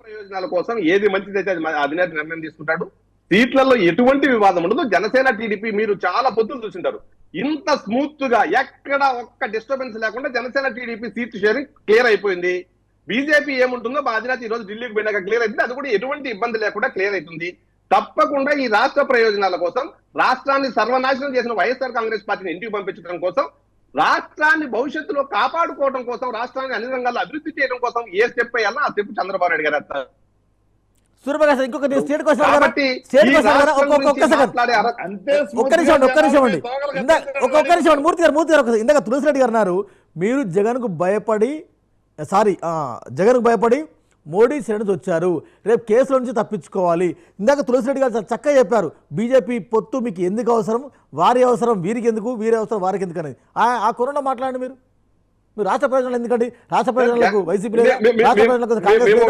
ప్రయోజనాల కోసం ఏది మంచిదైతే అది అధినేత నిర్ణయం తీసుకుంటాడు. సీట్లలో ఎటువంటి వివాదం ఉండదు. జనసేన టీడీపీ మీరు చాలా పొత్తులు చూసింటారు, ఇంత స్మూత్ గా ఎక్కడ ఒక్క డిస్టర్బెన్స్ లేకుండా Janasena TDP seat sharing clear అయిపోయింది. బీజేపీ ఏముంటుందో మా అధినేత ఈ రోజు ఢిల్లీకి పోయినాక క్లియర్ అవుతుంది. అది కూడా ఎటువంటి ఇబ్బంది లేకుండా క్లియర్ అవుతుంది. తప్పకుండా ఈ రాష్ట్ర ప్రయోజనాల కోసం, రాష్ట్రాన్ని సర్వనాశనం చేసిన వైఎస్ఆర్ కాంగ్రెస్ పార్టీని ఇంటికి పంపించడం కోసం, రాష్ట్రాన్ని భవిష్యత్తులో కాపాడుకోవడం కోసం, రాష్ట్రాన్ని అన్ని రంగాల్లో అభివృద్ధి చేయడం కోసం ఏ స్టెప్ అయ్యాలో ఆ స్టెప్ చంద్రబాబు నాయుడు గారు వేస్తారు. సూర్యప్రకాష్ ఇంకొక స్టేట్ క్వశ్చన్ కాబట్టి ఒక్క నిమిషం అండి మూర్తి గారు ఇందాక తులసిరెడ్డి గారు అన్నారు మీరు జగన్కు భయపడి మోడీ శ్రేణి వచ్చారు, రేపు కేసుల నుంచి తప్పించుకోవాలి. ఇందాక తులసిరెడ్డి గారు చక్కగా చెప్పారు బీజేపీ పొత్తు మీకు ఎందుకు అవసరం, వారి అవసరం వీరికి ఎందుకు, వీరి అవసరం వారికి ఎందుకు అనేది. ఆ కొరలో మాట్లాడండి. మీరు రాష్ట్ర ప్రయోజనాలు ఎందుకండి, రాష్ట్ర ప్రయోజనాలకు వైసీపీ రాష్ట్ర ప్రయోజనాలకు కాంగ్రెస్